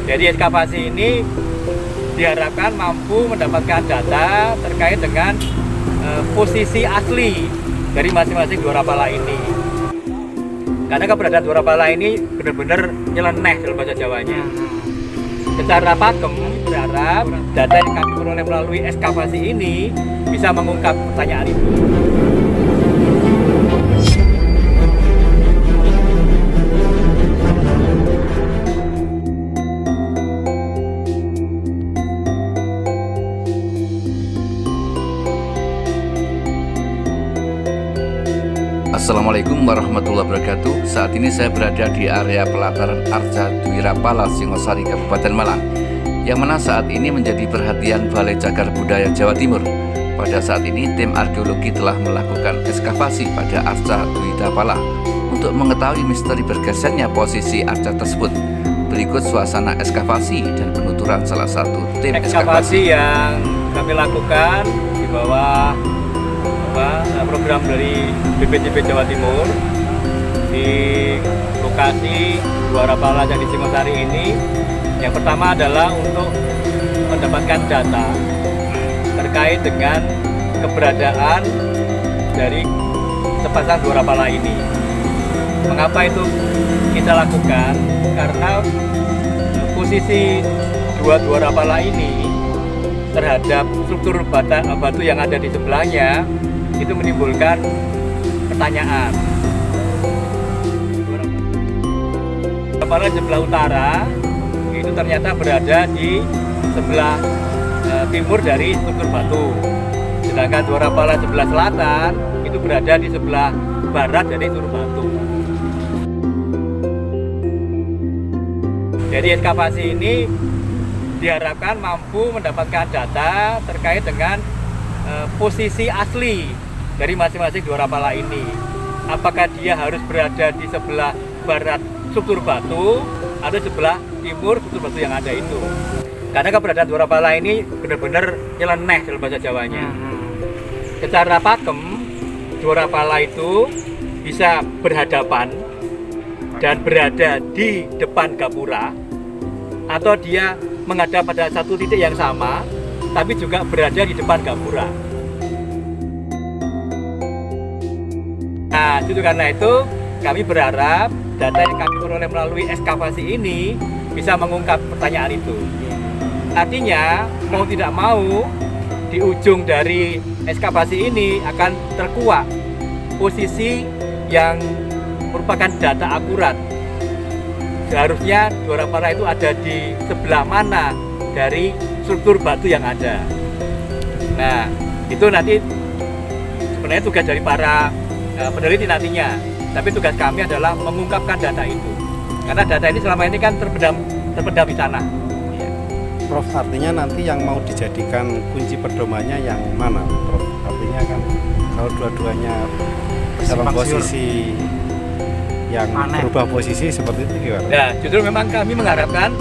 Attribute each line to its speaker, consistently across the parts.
Speaker 1: Jadi ekskavasi ini diharapkan mampu mendapatkan data terkait dengan posisi asli dari masing-masing dua rapala ini. Karena keberadaan dua rapala ini benar-benar nyeleneh dalam bahasa Jawanya. Secara pakem berharap data yang kami peroleh melalui ekskavasi ini bisa mengungkap pertanyaan itu.
Speaker 2: Assalamualaikum warahmatullahi wabarakatuh. Saat ini saya berada di area pelataran Arca Dwi Rapala, Singosari, Kabupaten Malang, yang mana saat ini menjadi perhatian Balai Cagar Budaya Jawa Timur. Pada saat ini tim arkeologi telah melakukan ekskavasi pada Arca Dwi Rapala untuk mengetahui misteri bergesernya posisi arca tersebut. Berikut suasana ekskavasi dan penuturan salah satu tim
Speaker 1: ekskavasi yang kami lakukan di bawah program dari BPJP Jawa Timur di lokasi dua rapala yang di Singosari ini. Yang pertama adalah untuk mendapatkan data terkait dengan keberadaan dari sepasang dua rapala ini. Mengapa itu kita lakukan? Karena posisi dua rapala ini terhadap struktur batu yang ada di sebelahnya itu menimbulkan pertanyaan. Rapala sebelah utara itu ternyata berada di sebelah timur dari struktur batu, sedangkan dua rapala sebelah selatan itu berada di sebelah barat dari struktur batu. Jadi ekskavasi ini diharapkan mampu mendapatkan data terkait dengan posisi asli dari masing-masing dua rapala ini. Apakah dia harus berada di sebelah barat struktur batu atau sebelah timur struktur batu yang ada itu. Karena keberadaan dua rapala ini benar-benar nyeleneh dalam bahasa Jawanya. Secara pakem, dua rapala itu bisa berhadapan dan berada di depan gapura, atau dia menghadap pada satu titik yang sama tapi juga berada di depan gapura. Nah, itu karena itu kami berharap data yang kami peroleh melalui ekskavasi ini bisa mengungkap pertanyaan itu. Artinya, mau tidak mau, di ujung dari ekskavasi ini akan terkuak posisi yang merupakan data akurat. Seharusnya dua rapala itu ada di sebelah mana dari struktur batu yang ada. Nah, itu nanti sebenarnya tugas dari para peneliti nantinya. Tapi tugas kami adalah mengungkapkan data itu. Karena data ini selama ini kan terpendam di tanah.
Speaker 3: Prof, artinya nanti yang mau dijadikan kunci pedomannya yang mana, Prof? Artinya kan kalau dua-duanya dalam posisi yang berubah posisi seperti itu gimana?
Speaker 1: Nah, justru memang kami mengharapkan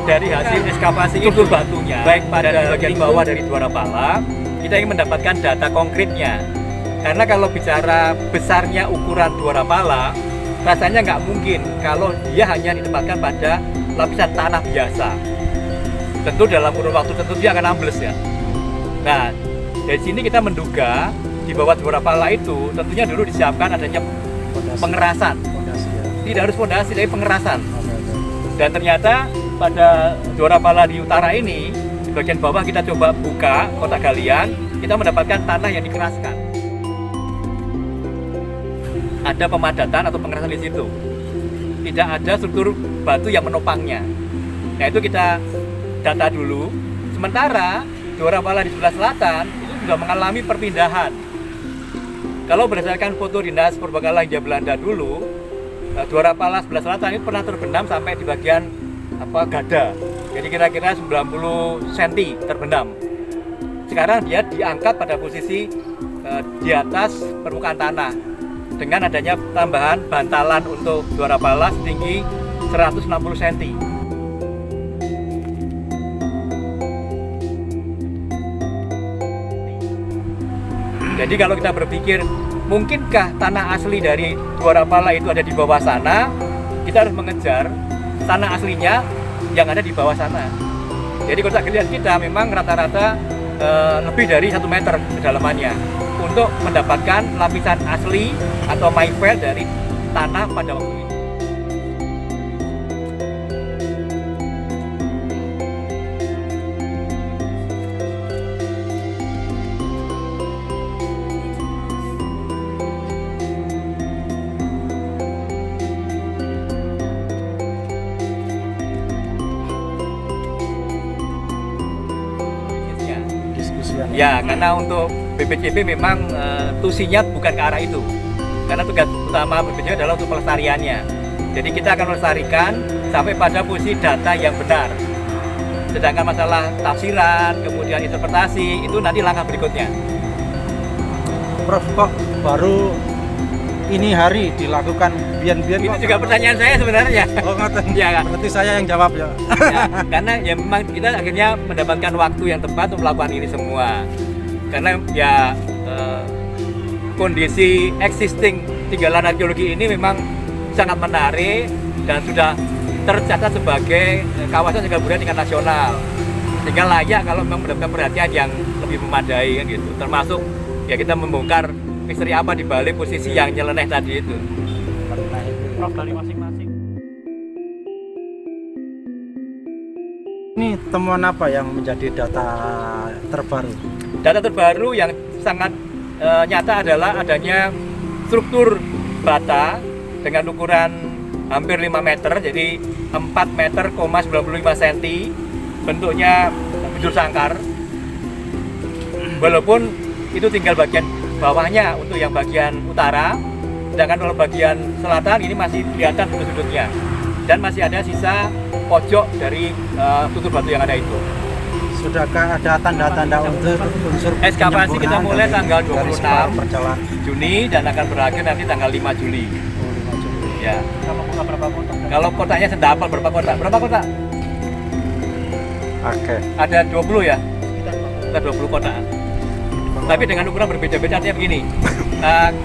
Speaker 1: dari hasil ekskavasi struktur batunya, baik pada bagian bawah dari dua rapala, kita ingin mendapatkan data konkretnya. Karena kalau bicara besarnya ukuran dua rapala, rasanya nggak mungkin kalau dia hanya ditempatkan pada lapisan tanah biasa. Tentu dalam kurun waktu tertentu dia akan ambles ya. Nah, dari sini kita menduga di bawah dua rapala itu tentunya dulu disiapkan adanya pengerasan. Tidak harus fondasi, tapi pengerasan. Dan ternyata pada dua rapala di utara ini, di bagian bawah kita coba buka kotak galian, kita mendapatkan tanah yang dikeraskan. Ada pemadatan atau pengerasan di situ. Tidak ada struktur batu yang menopangnya. Nah, itu kita data dulu. Sementara dua rapala di sebelah selatan itu sudah mengalami perpindahan. Kalau berdasarkan foto Dinas Purbakala Hindia Belanda dulu, dua rapala sebelah selatan itu pernah terbenam sampai di bagian dada. Jadi kira-kira 90 cm terbenam. Sekarang dia diangkat pada posisi di atas permukaan tanah dengan adanya tambahan bantalan untuk dua rapala setinggi 160 cm. Jadi kalau kita berpikir mungkinkah tanah asli dari dua rapala itu ada di bawah sana, kita harus mengejar tanah aslinya yang ada di bawah sana. Jadi kotak galian kita memang rata-rata lebih dari 1 meter kedalamannya untuk mendapatkan lapisan asli atau myvel dari tanah pada waktu itu. Ya, karena untuk BPJB memang tusinya bukan ke arah itu. Karena tugas utama BPJB adalah untuk pelestariannya. Jadi kita akan melestarikan sampai pada posisi data yang benar. Sedangkan masalah tafsiran, kemudian interpretasi, itu nanti langkah berikutnya.
Speaker 4: Prof, kok baru ini hari dilakukan bian-bian?
Speaker 1: Itu juga pertanyaan saya sebenarnya.
Speaker 4: Oh, ngoten.
Speaker 1: Ya,
Speaker 4: berarti saya yang jawab ya.
Speaker 1: ya, karena ya memang kita akhirnya mendapatkan waktu yang tepat untuk melakukan ini semua. Karena ya kondisi existing tinggalan arkeologi ini memang sangat menarik dan sudah tercatat sebagai kawasan cagar budaya tingkat nasional. Sehingga layak kalau memang mendapatkan perhatian yang lebih memadai kan gitu. Termasuk ya kita membongkar misteri apa di balik posisi yang nyeleneh tadi itu.
Speaker 4: Prof, dari masing-masing. Ini temuan apa yang menjadi data terbaru?
Speaker 1: Data terbaru yang sangat nyata adalah adanya struktur bata dengan ukuran hampir 5 meter, jadi 4 meter, 95 cm, bentuknya bujur sangkar. Walaupun itu tinggal bagian bawahnya untuk yang bagian utara, sedangkan kalau bagian selatan ini masih kelihatan sudut-sudutnya dan masih ada sisa pojok dari tutur batu yang ada itu.
Speaker 4: Sudahkah ada tanda-tanda unsur
Speaker 1: Ekskavasi kita mulai tanggal 26
Speaker 4: perjalanan
Speaker 1: Juni dan akan berakhir nanti tanggal 5 Juli. Ya. Kalau kotaknya sendapal berapa kotak? Berapa kotak?
Speaker 4: Oke.
Speaker 1: Ada 20 ya? Ada 20 kotaan. Tapi dengan ukuran berbeda-beda, artinya begini.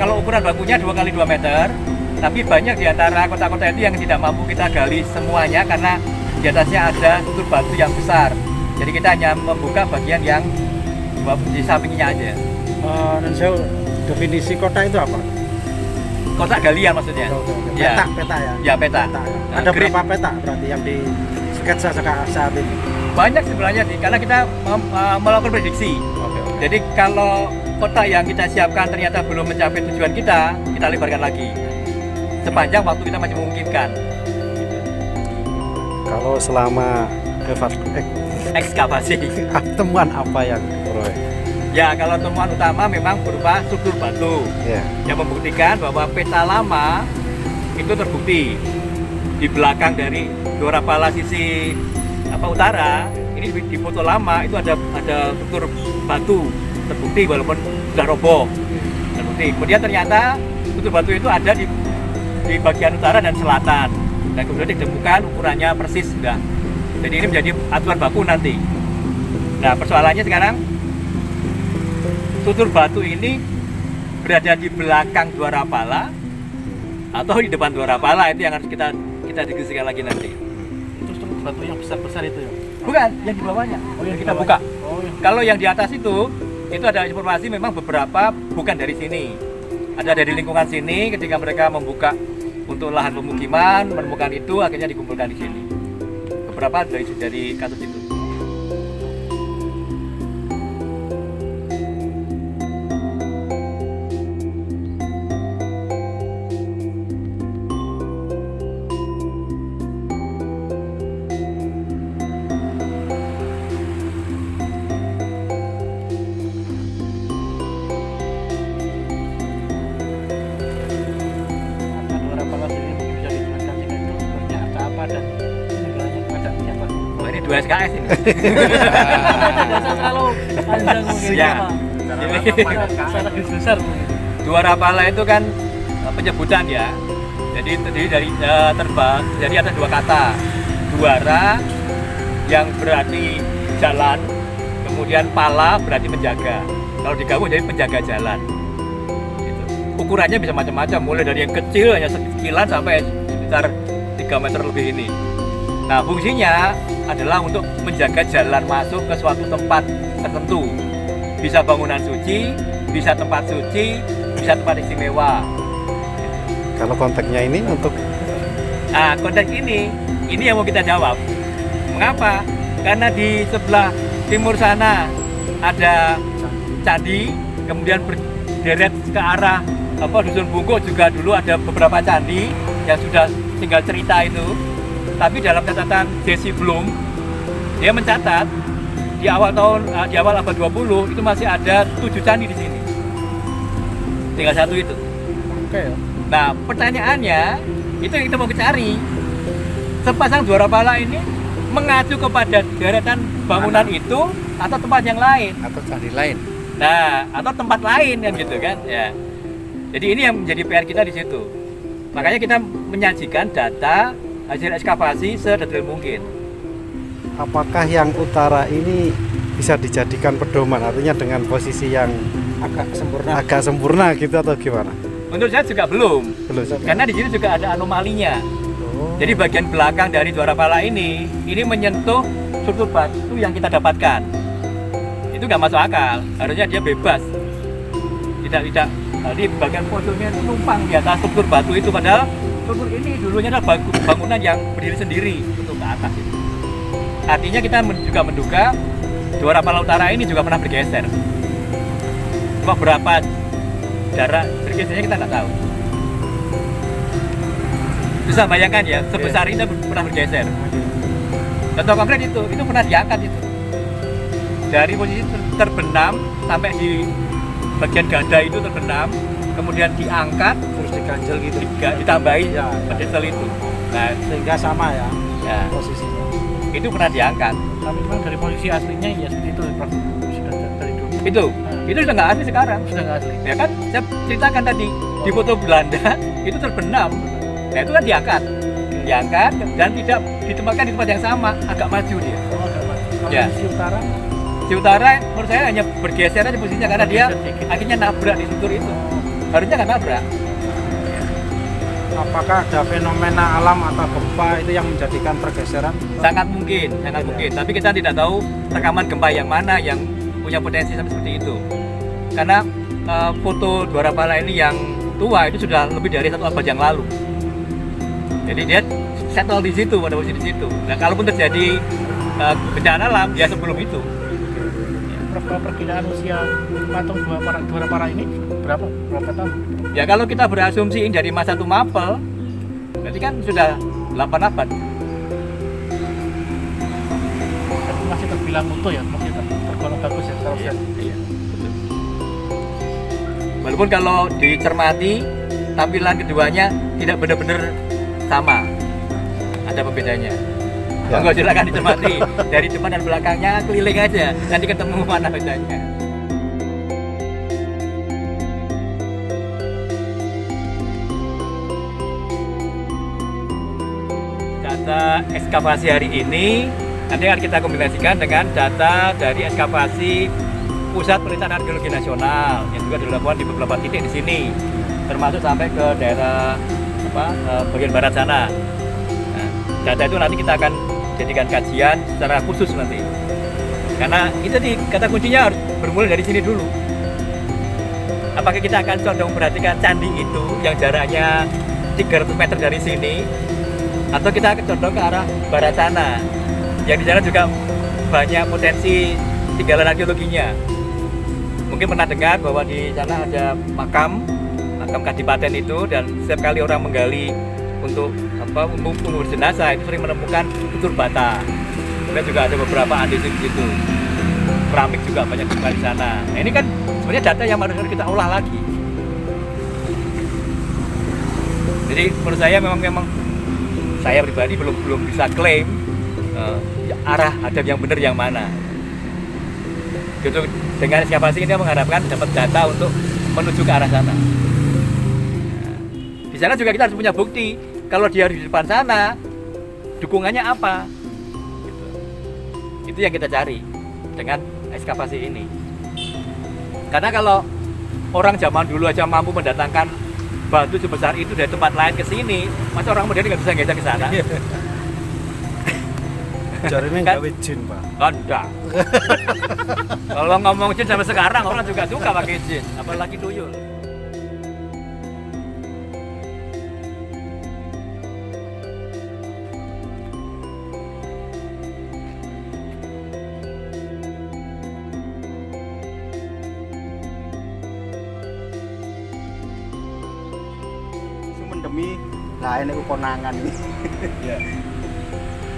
Speaker 1: Kalau ukuran bakunya 2 kali 2 meter, tapi banyak di antara kotak-kotak itu yang tidak mampu kita gali semuanya karena di atasnya ada tutur batu yang besar. Jadi kita hanya membuka bagian yang di sampingnya aja.
Speaker 4: Dan saya definisi kota itu apa?
Speaker 1: Kotak galian maksudnya. Ya.
Speaker 4: Peta ya.
Speaker 1: Ya, peta.
Speaker 4: Ada berapa peta berarti yang di sketsa saat ini?
Speaker 1: Banyak sebenarnya sih, karena kita melakukan prediksi. Jadi kalau kotak yang kita siapkan ternyata belum mencapai tujuan kita lebarkan lagi. Sepanjang waktu kita masih memungkinkan.
Speaker 3: Kalau selama
Speaker 1: Ekskavasi.
Speaker 3: temuan apa yang diperoleh?
Speaker 1: Ya, kalau temuan utama memang berupa struktur batu yang membuktikan bahwa peta lama itu terbukti di belakang dari Dora Pala sisi utara. Ini di foto lama itu ada struktur batu terbukti walaupun sudah roboh. Terbukti. Kemudian ternyata struktur batu itu ada di bagian utara dan selatan. Dan kemudian ditemukan ukurannya persis sudah. Jadi ini menjadi aturan baku nanti. Nah, persoalannya sekarang struktur batu ini berada di belakang Dora Pala atau di depan Dora Pala, itu yang harus kita diskusikan lagi nanti.
Speaker 4: Itu struktur batu yang besar-besar itu ya?
Speaker 1: Bukan, yang di bawahnya. Yang kita buka. Kalau yang di atas itu ada informasi memang beberapa bukan dari sini. Ada dari lingkungan sini, ketika mereka membuka untuk lahan pemukiman, menemukan itu akhirnya dikumpulkan di sini. Beberapa dari kasus itu. Ini 2 SKS ini.
Speaker 4: Terlalu panjang mungkin
Speaker 1: Ya.
Speaker 4: Secara besar.
Speaker 1: Dora Pala itu kan penyebutan ya. Jadi terdiri dari terbang. Jadi ada 2 kata. Duara yang berarti jalan, kemudian pala berarti menjaga. Kalau digabung jadi penjaga jalan. Gitu. Ukurannya bisa macam-macam, mulai dari yang kecil hanya sekilan sampai sekitar 3 meter lebih ini. Nah, fungsinya adalah untuk menjaga jalan masuk ke suatu tempat tertentu. Bisa bangunan suci, bisa tempat suci, bisa tempat istimewa.
Speaker 3: Kalau konteksnya ini untuk
Speaker 1: Nah, konteks ini yang mau kita jawab. Mengapa? Karena di sebelah timur sana ada candi, kemudian berderet ke arah Dusun Bungkuk juga dulu ada beberapa candi yang sudah tinggal cerita itu. Tapi dalam catatan Jesse Bloom, dia mencatat di awal abad 20 itu masih ada 7 candi di sini. Tinggal satu itu.
Speaker 4: Oke ya.
Speaker 1: Nah, pertanyaannya itu yang kita mau cari. Sepasang Dwarapala ini mengacu kepada deretan bangunan itu atau tempat yang lain?
Speaker 2: Atau candi lain?
Speaker 1: Nah, atau tempat lain kan gitu kan? Ya. Jadi ini yang menjadi PR kita di situ. Makanya kita menyajikan data hasil ekskavasi sedetail mungkin.
Speaker 3: apakah yang utara ini bisa dijadikan pedoman, artinya dengan posisi yang agak sempurna gitu atau gimana?
Speaker 1: Menurut saya juga belum. Karena di sini juga ada anomalinya. Jadi bagian belakang dari Dwarapala ini menyentuh struktur batu yang kita dapatkan. Itu nggak masuk akal. Harusnya dia bebas. Tidak. Di bagian fotonya itu numpang di atas struktur batu itu, padahal struktur ini dulunya adalah bangunan yang berdiri sendiri untuk ke atas itu. Artinya kita juga menduga Dwarapala Utara ini juga pernah bergeser. Cuma berapa jarak bergesernya kita nggak tahu. Bisa bayangkan ya, sebesar ini pernah bergeser. Contoh konkret itu pernah diangkat itu. Dari posisi terbenam sampai di bagian dada itu terbenam, kemudian diangkat,
Speaker 4: terus diganjel gitu,
Speaker 1: ditambahi pedestal itu. Nah,
Speaker 4: sehingga sama ya
Speaker 1: posisinya. Itu pernah diangkat.
Speaker 4: Tapi memang dari posisi aslinya ya seperti itu, Prof. Sudah dari dulu.
Speaker 1: Itu sudah nggak asli sekarang.
Speaker 4: Sudah nggak asli.
Speaker 1: Ya kan, saya ceritakan tadi di foto Belanda itu terbenam. Nah itu kan diangkat dan tidak ditempatkan di tempat yang sama, agak maju dia.
Speaker 4: Oh, agak maju. Kalau
Speaker 1: Ya.
Speaker 4: di
Speaker 1: Utara menurut saya hanya bergeser aja posisinya karena dia akhirnya nabrak di struktur itu. Harusnya nggak nabrak.
Speaker 4: apakah ada fenomena alam atau gempa itu yang menjadikan pergeseran?
Speaker 1: Sangat mungkin. Tapi kita tidak tahu rekaman gempa yang mana yang punya potensi seperti itu. Karena foto Dwarapala ini yang tua itu sudah lebih dari 1 abad yang lalu. Jadi dia settle di situ, pada posisi di situ. Nah, kalaupun terjadi bencana alam, ya sebelum itu.
Speaker 4: Prof, perkiraan usia patung Dwarapala ini berapa tahun?
Speaker 1: Ya kalau kita berasumsi ini dari masa Tumapel, berarti kan sudah 8 abad.
Speaker 4: Tapi masih terbilang utuh ya, masih tergolong bagus ya kalau
Speaker 1: Iya, betul. Walaupun kalau dicermati, tampilan keduanya tidak benar-benar sama, ada pembedanya. Monggo silakan dicermati dari depan dan belakangnya, keliling aja, nanti ketemu mana bedanya. Data ekskavasi hari ini nanti akan kita kombinasikan dengan data dari ekskavasi Pusat Penelitian Arkeologi Nasional yang juga dilakukan di beberapa titik di sini, termasuk sampai ke daerah bagian barat sana. Nah, data itu nanti kita akan jadikan kajian secara khusus nanti. Karena itu kata kuncinya harus bermula dari sini dulu. Apakah kita akan condong perhatikan candi itu yang jaraknya 300 meter dari sini, atau kita akan condong ke arah barat sana yang di sana juga banyak potensi tinggalan arkeologinya. Mungkin pernah dengar bahwa di sana ada makam kadipaten itu, dan setiap kali orang menggali untuk mengubur jenazah itu sering menemukan tutur bata. Kemudian juga ada beberapa andesit di situ. Keramik juga banyak sekali di sana. Nah, ini kan sebenarnya data yang harus kita olah lagi. Jadi menurut saya memang saya pribadi belum bisa klaim arah hadap yang benar yang mana. Gitu, dengan ekskavasi kita mengharapkan dapat data untuk menuju ke arah sana. Di sana juga kita harus punya bukti kalau dia di depan sana, dukungannya apa? Gitu. Itu yang kita cari dengan ekskavasi ini. Karena kalau orang zaman dulu aja mampu mendatangkan batu sebesar itu dari tempat lain ke sini, masa orang modern nggak bisa geser ke sana?
Speaker 3: Jarine
Speaker 1: Kan?
Speaker 3: gawe jin, Pak.
Speaker 1: Enggak. Kalau ngomong jin sampai sekarang orang juga suka pakai jin, apalagi tuyul.
Speaker 5: Demi lah ini konangan ini.
Speaker 1: Iya.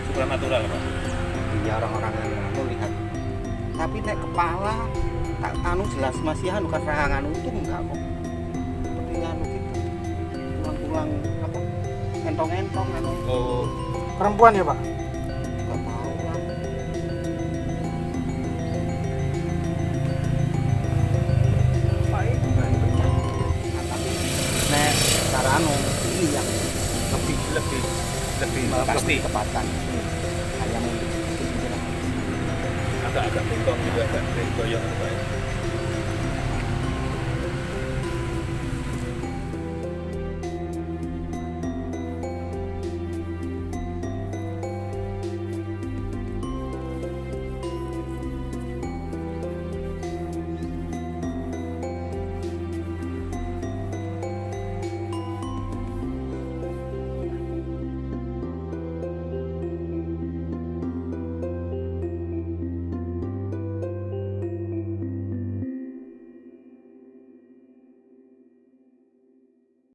Speaker 1: Supranatural, Pak.
Speaker 5: Iya orang-orang yang anu lihat. Tapi nek kepala tak anu jelas masih anu kan rahangan untung enggak kok. Seperti anu gitu. Tulang-tulang apa? Entong-entong anu.
Speaker 1: Oh,
Speaker 4: Perempuan ya, Pak?
Speaker 5: Enggak tahu lah. Baik, bukan pecah. Nah, tapi nek cara anu ini yang
Speaker 1: lebih pasti.
Speaker 5: tepatan. Ayam untuk
Speaker 1: Agak-agak bengkong juga, agak goyang apa ya.